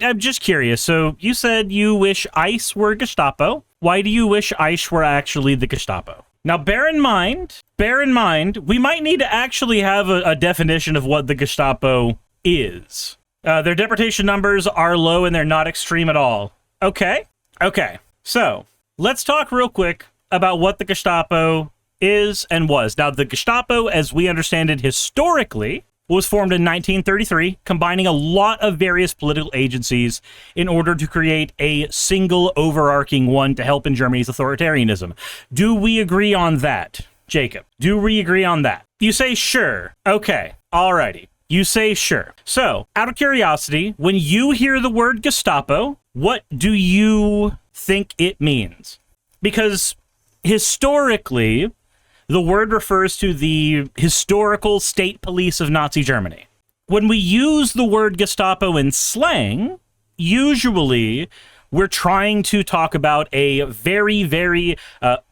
I'm just curious. So you said you wish ICE were Gestapo. Why do you wish ICE were actually the Gestapo? Now, bear in mind, we might need to actually have a definition of what the Gestapo is. Their deportation numbers are low and they're not extreme at all. Okay. So let's talk real quick about what the Gestapo is and was. Now, the Gestapo, as we understand it historically, was formed in 1933, combining a lot of various political agencies in order to create a single overarching one to help in Germany's authoritarianism. Do we agree on that, Jacob? Do we agree on that? You say sure. Okay. Alrighty. You say sure. So, out of curiosity, when you hear the word Gestapo, what do you think it means? Because historically, the word refers to the historical state police of Nazi Germany. When we use the word Gestapo in slang, usually we're trying to talk about a very, very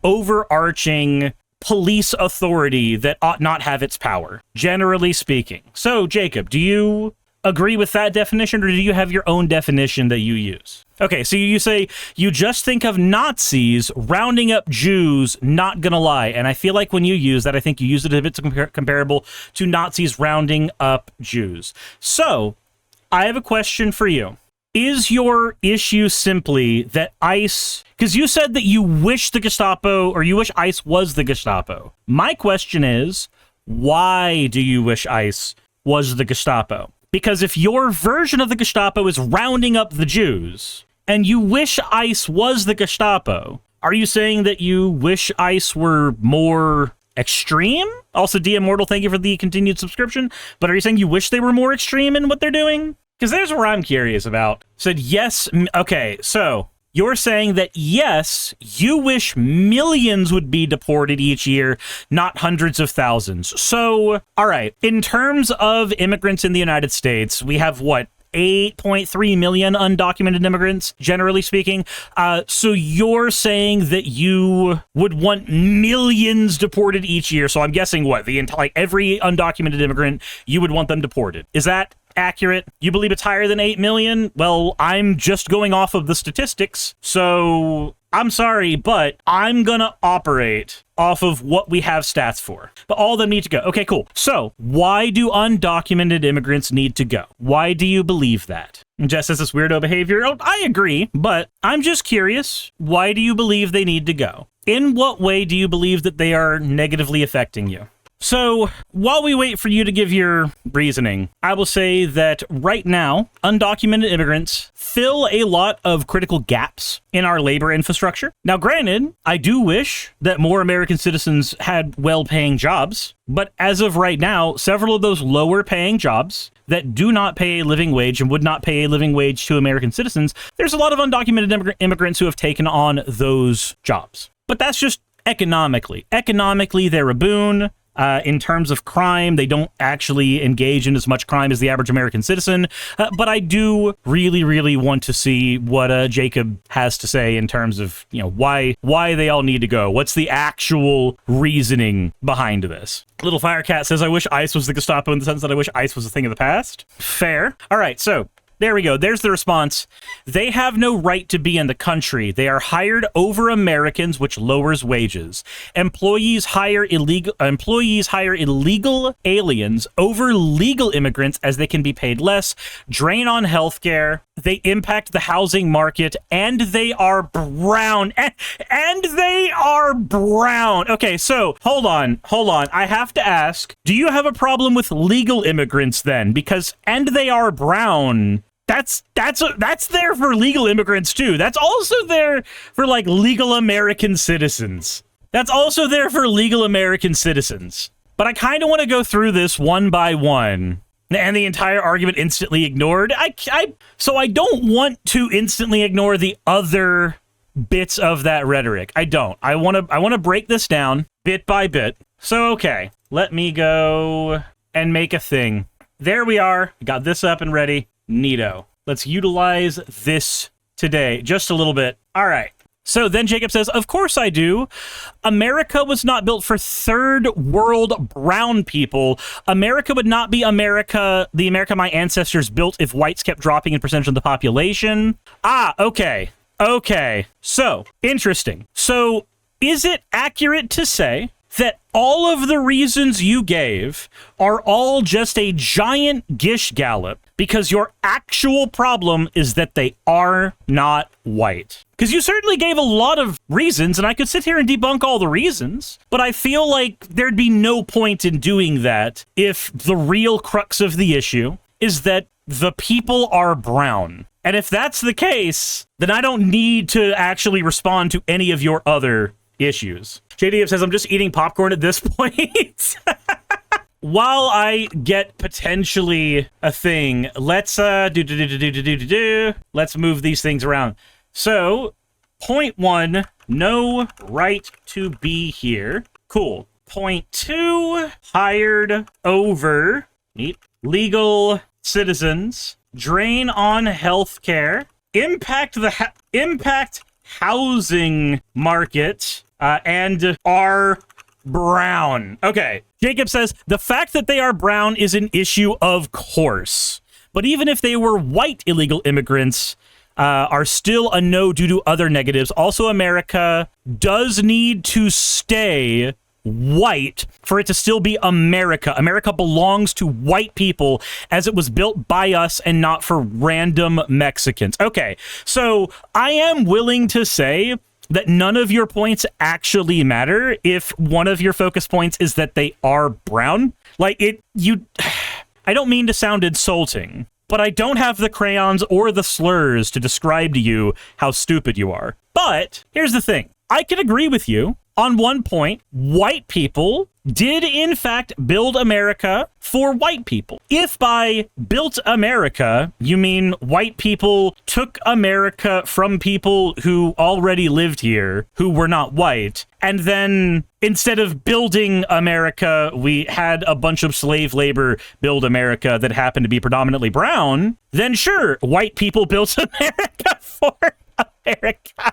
overarching police authority that ought not have its power, generally speaking. So, Jacob, do you agree with that definition, or do you have your own definition that you use? Okay, so you say you just think of Nazis rounding up Jews, not gonna lie. And I feel like when you use that, I think you use it a bit comparable to Nazis rounding up Jews. So, I have a question for you. Is your issue simply that ICE, because you said that you wish the Gestapo, or you wish ICE was the Gestapo. My question is, why do you wish ICE was the Gestapo? Because if your version of the Gestapo is rounding up the Jews, and you wish ICE was the Gestapo, are you saying that you wish ICE were more extreme? Also, D Immortal, thank you for the continued subscription. But are you saying you wish they were more extreme in what they're doing? Because there's where I'm curious about. Said yes. Okay, so you're saying that yes, you wish millions would be deported each year, not hundreds of thousands. So, all right, in terms of immigrants in the United States, we have what? 8.3 million undocumented immigrants, generally speaking. So you're saying that you would want millions deported each year. So I'm guessing what? Every undocumented immigrant, you would want them deported. Is that accurate? You believe it's higher than 8 million? Well, I'm just going off of the statistics. So I'm sorry, but I'm gonna operate off of what we have stats for. But all of them need to go. Okay, cool. So why do undocumented immigrants need to go? Why do you believe that? Jess says this weirdo behavior. Oh, I agree, but I'm just curious. Why do you believe they need to go? In what way do you believe that they are negatively affecting you? So, while we wait for you to give your reasoning, I will say that right now, undocumented immigrants fill a lot of critical gaps in our labor infrastructure. Now, granted, I do wish that more American citizens had well-paying jobs, but as of right now, several of those lower-paying jobs that do not pay a living wage and would not pay a living wage to American citizens, there's a lot of undocumented immigrants who have taken on those jobs. But that's just economically. Economically, they're a boon. In terms of crime, they don't actually engage in as much crime as the average American citizen. But I do really, really want to see what Jacob has to say in terms of, why they all need to go. What's the actual reasoning behind this? Little Firecat says, I wish ICE was the Gestapo in the sense that I wish ICE was a thing of the past. Fair. All right, so there we go. There's the response. They have no right to be in the country. They are hired over Americans, which lowers wages. Employees hire illegal aliens over legal immigrants as they can be paid less, drain on healthcare. They impact the housing market, and they are brown. And they are brown. Okay, so hold on. I have to ask, do you have a problem with legal immigrants then? Because and they are brown. That's there for legal immigrants too. That's also there for legal American citizens. That's also there for legal American citizens. But I kind of want to go through this one by one. And the entire argument instantly ignored. So I don't want to instantly ignore the other bits of that rhetoric. I don't. I want to break this down bit by bit. So okay, let me go and make a thing. There we are. Got this up and ready. Neato. Let's utilize this today just a little bit. All right. So then Jacob says, of course I do. America was not built for third world brown people. America would not be America, the America my ancestors built if whites kept dropping in percentage of the population. Ah, okay. Okay. So, interesting. So, is it accurate to say that all of the reasons you gave are all just a giant gish gallop because your actual problem is that they are not white? Because you certainly gave a lot of reasons, and I could sit here and debunk all the reasons, but I feel like there'd be no point in doing that if the real crux of the issue is that the people are brown. And if that's the case, then I don't need to actually respond to any of your other issues. JDF says, I'm just eating popcorn at this point. While I get potentially a thing, let's let's move these things around. So, point 1, no right to be here. Cool. Point 2, hired over legal citizens, drain on healthcare, impact housing market, and are brown. Okay. Jacob says, the fact that they are brown is an issue, of course. But even if they were white illegal immigrants, are still a no due to other negatives. Also, America does need to stay white for it to still be America. America belongs to white people as it was built by us and not for random Mexicans. Okay, so I am willing to say that none of your points actually matter if one of your focus points is that they are brown. Like, I don't mean to sound insulting, but I don't have the crayons or the slurs to describe to you how stupid you are. But here's the thing. I can agree with you on one point. White people did, in fact, build America for white people. If by built America, you mean white people took America from people who already lived here, who were not white, and then instead of building America, we had a bunch of slave labor build America that happened to be predominantly brown, then sure, white people built America for America.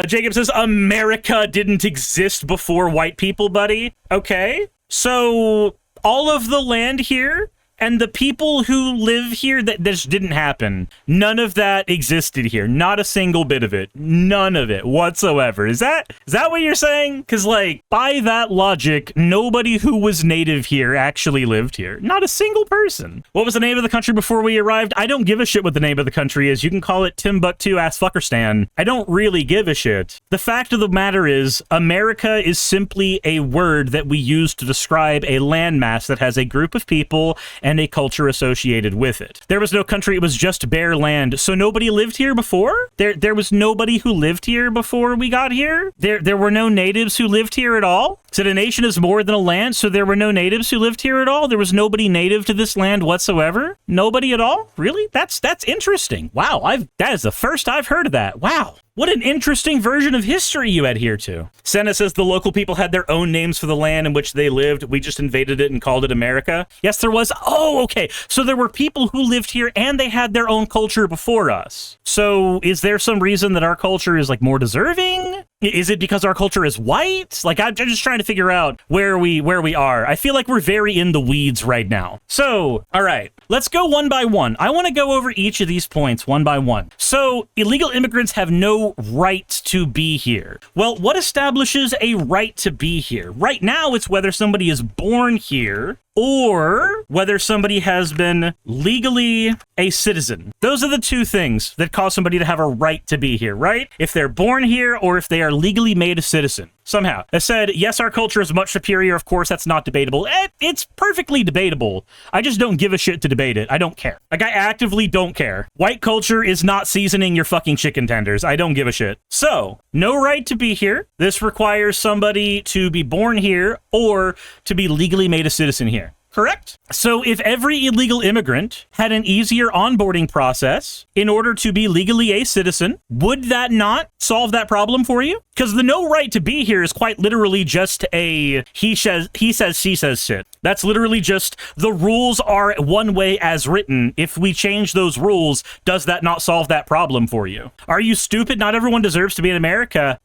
Jacob says, America didn't exist before white people, buddy. Okay. So all of the land here and the people who live here, that just didn't happen. None of that existed here. Not a single bit of it. None of it whatsoever. Is that what you're saying? Because, like, by that logic, nobody who was native here actually lived here. Not a single person. What was the name of the country before we arrived? I don't give a shit what the name of the country is. You can call it Timbuktu ass fuckerstan. I don't really give a shit. The fact of the matter is, America is simply a word that we use to describe a landmass that has a group of people and a culture associated with it. There was no country, it was just bare land. So nobody lived here before? There was nobody who lived here before we got here? There were no natives who lived here at all? So a nation is more than a land, so there were no natives who lived here at all? There was nobody native to this land whatsoever? Nobody at all? Really? That's interesting. Wow, that is the first I've heard of that. Wow. What an interesting version of history you adhere to. Senna says the local people had their own names for the land in which they lived. We just invaded it and called it America. Yes, there was. Oh, okay. So there were people who lived here and they had their own culture before us. So is there some reason that our culture is, like, more deserving? Is it because our culture is white? Like, I'm just trying to figure out where we are. I feel like we're very in the weeds right now. So, all right, let's go one by one. I want to go over each of these points one by one. So, illegal immigrants have no right to be here. Well, what establishes a right to be here? Right now, it's whether somebody is born here or whether somebody has been legally a citizen. Those are the two things that cause somebody to have a right to be here, right? If they're born here or if they are legally made a citizen. Somehow. I said, yes, our culture is much superior. Of course, that's not debatable. It's perfectly debatable. I just don't give a shit to debate it. I don't care. Like, I actively don't care. White culture is not seasoning your fucking chicken tenders. I don't give a shit. So, no right to be here. This requires somebody to be born here or to be legally made a citizen here. correct? So if every illegal immigrant had an easier onboarding process in order to be legally a citizen, would that not solve that problem for you? Because the no right to be here is quite literally just a he says, she says shit. That's literally just the rules are one way as written. If we change those rules, does that not solve that problem for you? Are you stupid? Not everyone deserves to be in America.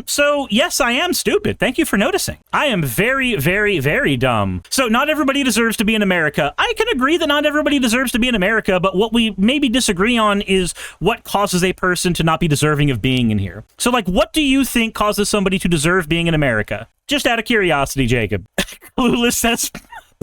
So yes, I am stupid. Thank you for noticing. I am very, very, very dumb. So not everybody deserves to be in America. I can agree that not everybody deserves to be in America, but what we maybe disagree on is what causes a person to not be deserving of being in here. So like, what do you think causes somebody to deserve being in America? Just out of curiosity, Jacob. Clueless says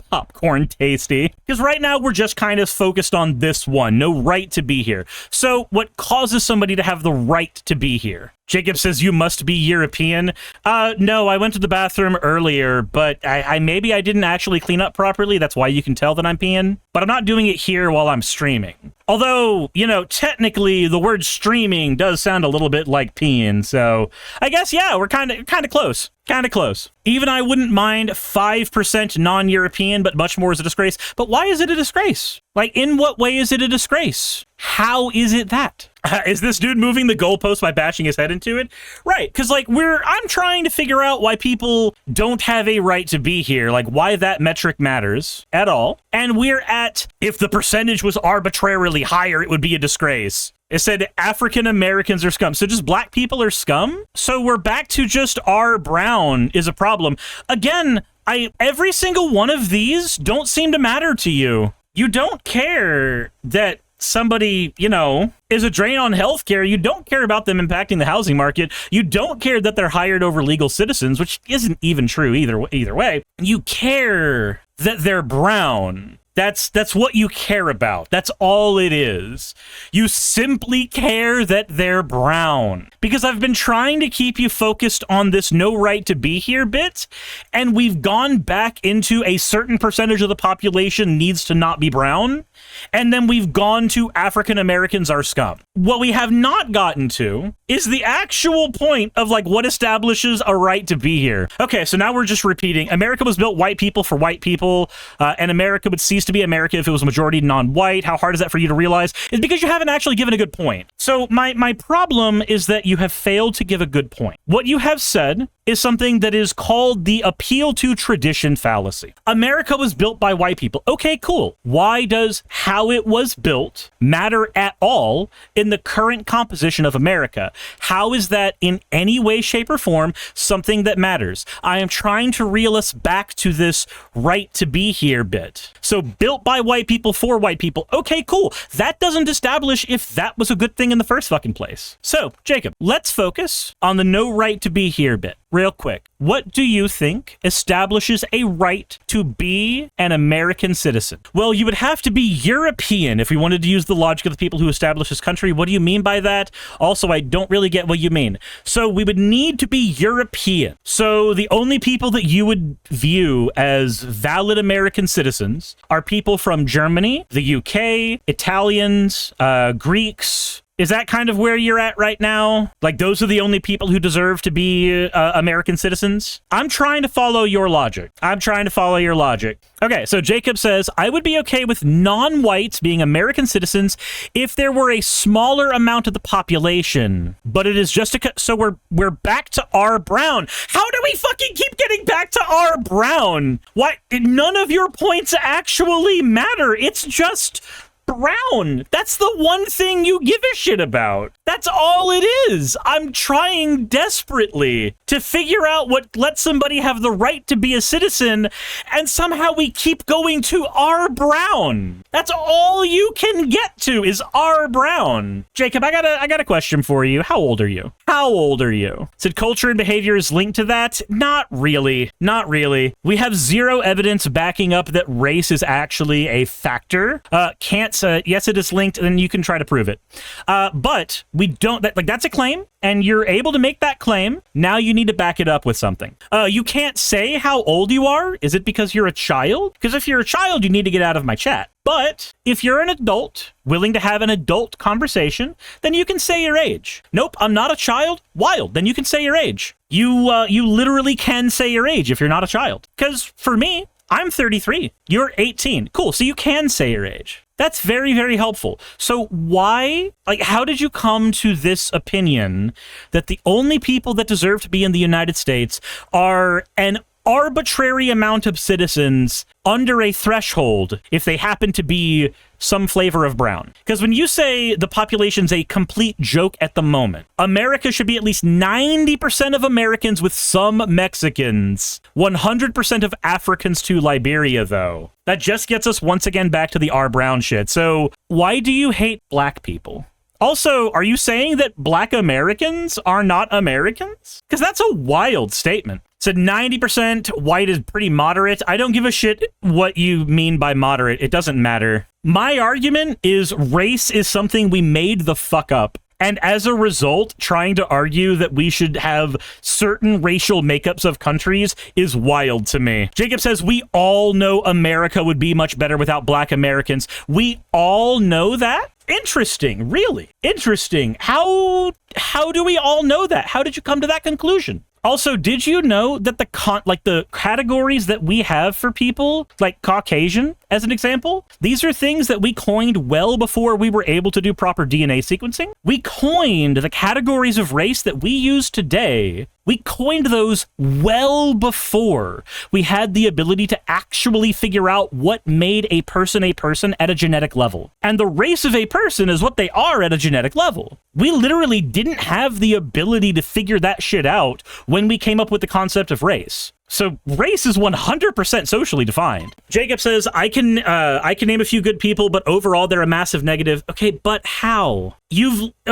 popcorn tasty. Because right now we're just kind of focused on this one, no right to be here. So what causes somebody to have the right to be here? Jacob says, you must be European. No, I went to the bathroom earlier, but maybe I didn't actually clean up properly. That's why you can tell that I'm peeing. But I'm not doing it here while I'm streaming. Although, you know, technically the word streaming does sound a little bit like peeing. So I guess, yeah, we're kind of close. Kind of close. Even I wouldn't mind 5% non-European, but much more is a disgrace. But why is it a disgrace? Like, in what way is it a disgrace? How is it that? Is this dude moving the goalpost by bashing his head into it? Right, because like I'm trying to figure out why people don't have a right to be here, like why that metric matters at all. And we're at, if the percentage was arbitrarily higher, it would be a disgrace. It said African Americans are scum. So just black people are scum? So we're back to just R brown is a problem. Again, every single one of these don't seem to matter to you. You don't care that somebody, you know, is a drain on healthcare. You don't care about them impacting the housing market. You don't care that they're hired over legal citizens, which isn't even true either way. You care that they're brown. That's what you care about. That's all it is. You simply care that they're brown. Because I've been trying to keep you focused on this no right to be here bit, and we've gone back into a certain percentage of the population needs to not be brown, and then we've gone to African Americans are scum. What we have not gotten to is the actual point of like what establishes a right to be here. Okay, so now we're just repeating. America was built white people for white people, and America would cease to be America if it was majority non-white. How hard is that for you to realize? It's because you haven't actually given a good point. So my problem is that you have failed to give a good point. What you have said is something that is called the appeal to tradition fallacy. America was built by white people. Okay, cool. Why does how it was built matter at all in the current composition of America? How is that in any way, shape, or form something that matters? I am trying to reel us back to this right to be here bit. So built by white people for white people. Okay, cool. That doesn't establish if that was a good thing in the first fucking place. So, Jacob, let's focus on the no right to be here bit. Real quick, what do you think establishes a right to be an American citizen? Well, you would have to be European if we wanted to use the logic of the people who established this country. What do you mean by that? Also, I don't really get what you mean. So we would need to be European. So the only people that you would view as valid American citizens are people from Germany, the UK, Italians, Greeks. Is that kind of where you're at right now? Like, those are the only people who deserve to be American citizens? I'm trying to follow your logic. Okay, so Jacob says, I would be okay with non-whites being American citizens if there were a smaller amount of the population. But it is just so we're back to R brown. How do we fucking keep getting back to R brown? Why? None of your points actually matter. It's just brown. That's the one thing you give a shit about. That's all it is. I'm trying desperately to figure out what lets somebody have the right to be a citizen, and somehow we keep going to R brown. That's all you can get to is R brown. Jacob, I got a question for you. How old are you? Said culture and behavior is linked to that? Not really. We have zero evidence backing up that race is actually a factor. Yes, it is linked, and you can try to prove it. But we don't, that's a claim, and you're able to make that claim. Now you need to back it up with something. You can't say how old you are. Is it because you're a child? Because if you're a child, you need to get out of my chat. But if you're an adult, willing to have an adult conversation, then you can say your age. Nope, I'm not a child. Wild. Then you can say your age. You literally can say your age if you're not a child. Because for me, I'm 33. You're 18. Cool. So you can say your age. That's very, very helpful. So why, like, how did you come to this opinion that the only people that deserve to be in the United States are an arbitrary amount of citizens under a threshold if they happen to be some flavor of brown? Because when you say the population's a complete joke at the moment, America should be at least 90% of Americans with some Mexicans, 100% of Africans to Liberia, though. That just gets us once again back to the R brown shit. So why do you hate black people? Also, are you saying that black Americans are not Americans? Because that's a wild statement. So 90% white is pretty moderate. I don't give a shit what you mean by moderate. It doesn't matter. My argument is race is something we made the fuck up. And as a result, trying to argue that we should have certain racial makeups of countries is wild to me. Jacob says, we all know America would be much better without black Americans. We all know that? Interesting. Really? Interesting. How do we all know that? How did you come to that conclusion? Also, did you know that the categories that we have for people, like Caucasian, as an example, these are things that we coined well before we were able to do proper DNA sequencing? We coined the categories of race that we use today. We coined those well before we had the ability to actually figure out what made a person at a genetic level. And the race of a person is what they are at a genetic level. We literally didn't have the ability to figure that shit out when we came up with the concept of race. So race is 100% socially defined. Jacob says, I can name a few good people, but overall they're a massive negative. Okay, but how?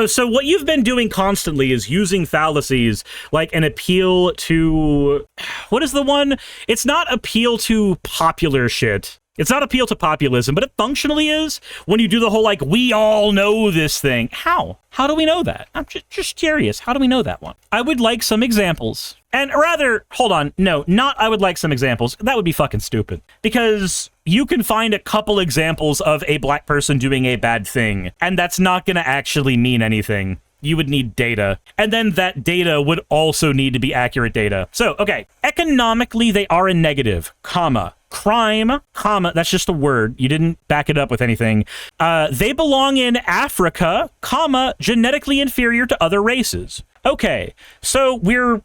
So what you've been doing constantly is using fallacies like an appeal to, what is the one? It's not appeal to popular shit. It's not appeal to populism, but it functionally is when you do the whole, like, we all know this thing. How? How do we know that? I'm just curious. How do we know that one? I would like some examples. And rather, hold on. No, not I would like some examples. That would be fucking stupid. Because you can find a couple examples of a black person doing a bad thing, and that's not going to actually mean anything. You would need data. And then that data would also need to be accurate data. So, okay. Economically, they are a negative, comma. Crime, comma, that's just a word. You didn't back it up with anything. They belong in Africa, comma, genetically inferior to other races. Okay, so we're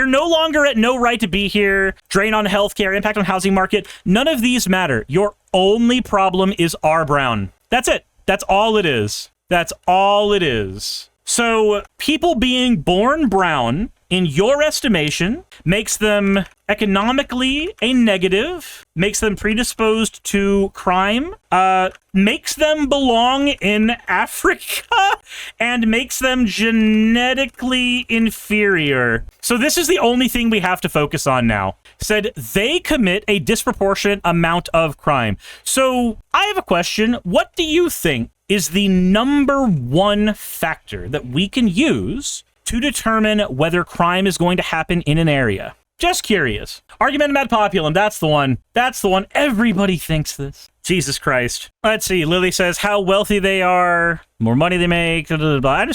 no longer at no right to be here, drain on healthcare, impact on housing market. None of these matter. Your only problem is R brown. That's it. That's all it is. That's all it is. So people being born brown, in your estimation, makes them economically a negative, makes them predisposed to crime, makes them belong in Africa, and makes them genetically inferior. So this is the only thing we have to focus on now. Said they commit a disproportionate amount of crime. So I have a question. What do you think is the number one factor that we can use to determine whether crime is going to happen in an area? Just curious. Argumentum ad populum, that's the one. That's the one. Everybody thinks this. Jesus Christ. Let's see. Lily says how wealthy they are, more money they make. Blah, blah, blah.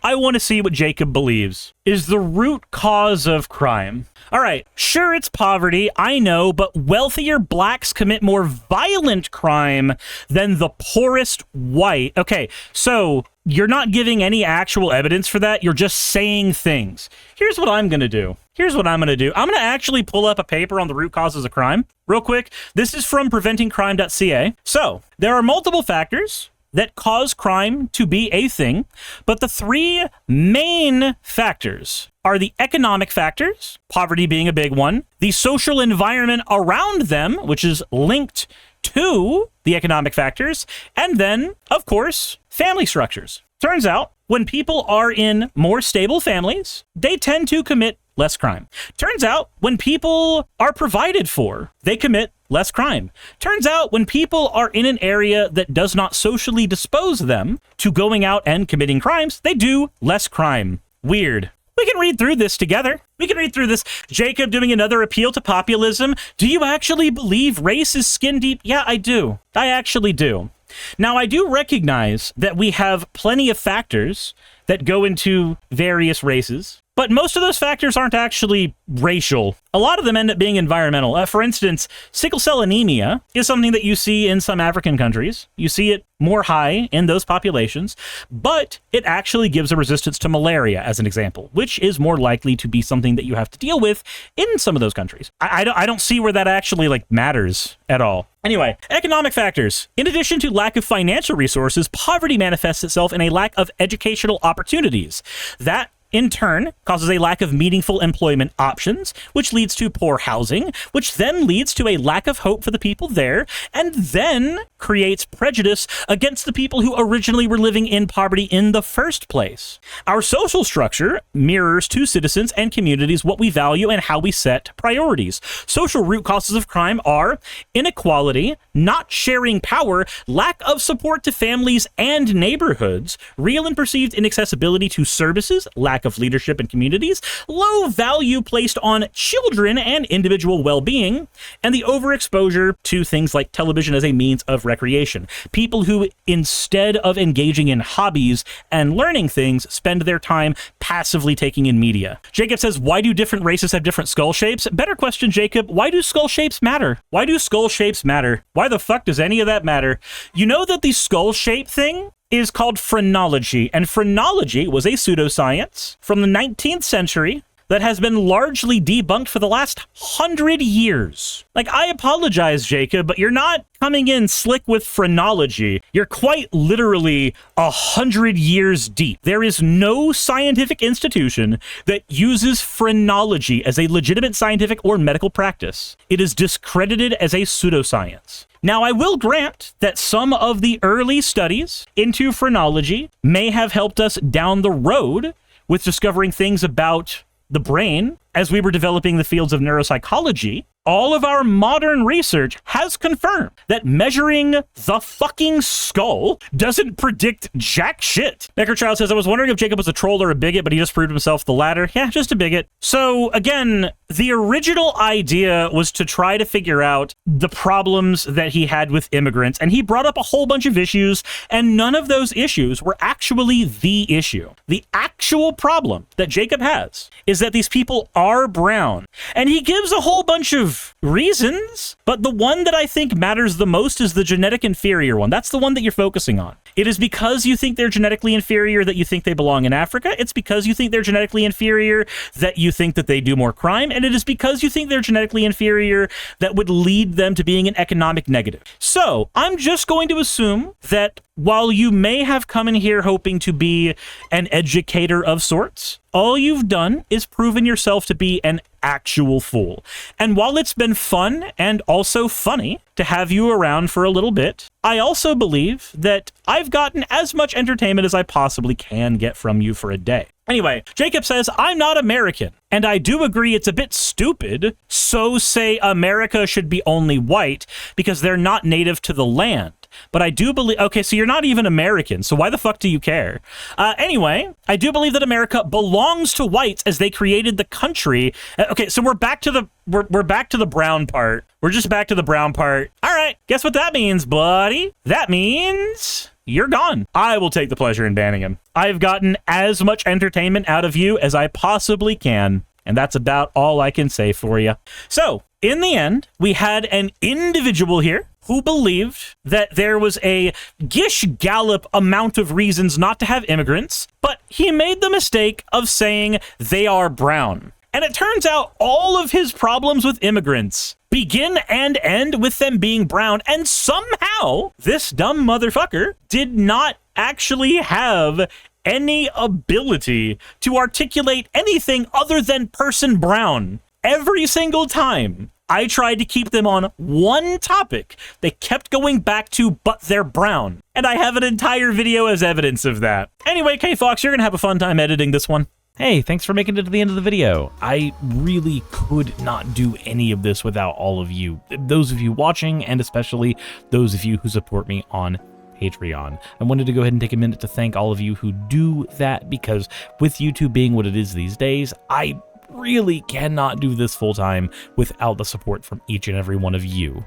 I want to see what Jacob believes is the root cause of crime. All right. Sure, it's poverty. I know, but wealthier blacks commit more violent crime than the poorest white. Okay. So you're not giving any actual evidence for that. You're just saying things. Here's what I'm going to do. I'm going to actually pull up a paper on the root causes of crime real quick. This is from preventingcrime.ca. So there are multiple factors that cause crime to be a thing, but the three main factors are the economic factors, poverty being a big one, the social environment around them, which is linked to the economic factors, and then, of course, family structures. Turns out, when people are in more stable families, they tend to commit less crime. Turns out, when people are provided for, they commit less crime. Turns out, when people are in an area that does not socially dispose them to going out and committing crimes, they do less crime. Weird. We can read through this together. We can read through this. Jacob doing another appeal to populism. Do you actually believe race is skin deep? Yeah, I do. I actually do. Now, I do recognize that we have plenty of factors that go into various races. But most of those factors aren't actually racial. A lot of them end up being environmental. For instance, sickle cell anemia is something that you see in some African countries. You see it more high in those populations, but it actually gives a resistance to malaria, as an example, which is more likely to be something that you have to deal with in some of those countries. I don't see where that actually matters at all. Anyway, economic factors. In addition to lack of financial resources, poverty manifests itself in a lack of educational opportunities. That in turn causes a lack of meaningful employment options, which leads to poor housing, which then leads to a lack of hope for the people there, and then creates prejudice against the people who originally were living in poverty in the first place. Our social structure mirrors to citizens and communities what we value and how we set priorities. Social root causes of crime are inequality, not sharing power, lack of support to families and neighborhoods, real and perceived inaccessibility to services, lack of leadership in communities, low value placed on children and individual well-being, and the overexposure to things like television as a means of recreation. People who, instead of engaging in hobbies and learning things, spend their time passively taking in media. Jacob says, why do different races have different skull shapes? Better question, Jacob. Why do skull shapes matter? Why do skull shapes matter? Why the fuck does any of that matter? You know that the skull shape thing is called phrenology, and phrenology was a pseudoscience from the 19th century that has been largely debunked for the last 100 years. I apologize, Jacob, but you're not coming in slick with phrenology. You're quite literally 100 years deep. There is no scientific institution that uses phrenology as a legitimate scientific or medical practice. It is discredited as a pseudoscience. Now, I will grant that some of the early studies into phrenology may have helped us down the road with discovering things about the brain as we were developing the fields of neuropsychology. All of our modern research has confirmed that measuring the fucking skull doesn't predict jack shit. Necrochild says, I was wondering if Jacob was a troll or a bigot, but he just proved himself the latter. Yeah, just a bigot. So again, the original idea was to try to figure out the problems that he had with immigrants, and he brought up a whole bunch of issues, and none of those issues were actually the issue. The actual problem that Jacob has is that these people are brown, and he gives a whole bunch of reasons, but the one that I think matters the most is the genetic inferior one. That's the one that you're focusing on. It is because you think they're genetically inferior that you think they belong in Africa. It's because you think they're genetically inferior that you think that they do more crime. And it is because you think they're genetically inferior that would lead them to being an economic negative. So I'm just going to assume that while you may have come in here hoping to be an educator of sorts, all you've done is proven yourself to be an actual fool. And while it's been fun and also funny to have you around for a little bit, I also believe that I've gotten as much entertainment as I possibly can get from you for a day. Anyway, Jacob says, I'm not American, and I do agree it's a bit stupid. So say America should be only white because they're not native to the land. But I do believe, okay, so you're not even American, so why the fuck do you care? Anyway, I do believe that America belongs to whites as they created the country. Okay, so we're back to the brown part. We're just back to the brown part. All right, guess what that means, buddy? That means you're gone. I will take the pleasure in banning him. I've gotten as much entertainment out of you as I possibly can, and that's about all I can say for you. So, in the end, we had an individual here who believed that there was a gish-gallop amount of reasons not to have immigrants, but he made the mistake of saying they are brown. And it turns out all of his problems with immigrants begin and end with them being brown, and somehow this dumb motherfucker did not actually have any ability to articulate anything other than person brown. Every single time I tried to keep them on one topic, they kept going back to, but they're brown. And I have an entire video as evidence of that. Anyway, K-Fox, you're gonna have a fun time editing this one. Hey, thanks for making it to the end of the video. I really could not do any of this without all of you. Those of you watching, and especially those of you who support me on Patreon. I wanted to go ahead and take a minute to thank all of you who do that, because with YouTube being what it is these days, I really cannot do this full time without the support from each and every one of you.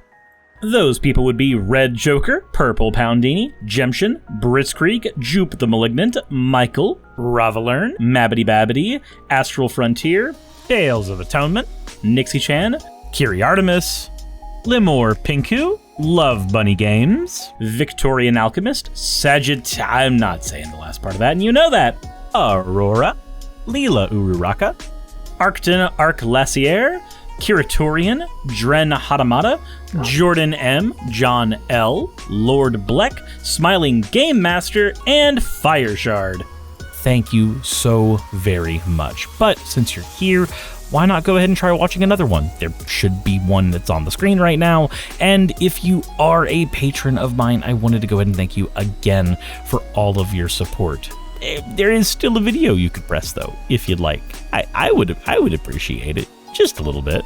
Those people would be Red Joker, Purple Poundini, Jemshin, Britzkrieg, Jupe the Malignant, Michael, Ravalern, Mabbity Babbity, Astral Frontier, Tales of Atonement, Nixie Chan, Kiri Artemis, Limor Pinku, Love Bunny Games, Victorian Alchemist, I'm not saying the last part of that, and you know that, Aurora, Leela Ururaka, Arcton Arclacier, Kiratorian, Dren Hadamata, Jordan M, John L, Lord Bleck, Smiling Game Master, and Fire Shard. Thank you so very much. But since you're here, why not go ahead and try watching another one? There should be one that's on the screen right now. And if you are a patron of mine, I wanted to go ahead and thank you again for all of your support. There is still a video you could press though, if you'd like. I would appreciate it just a little bit.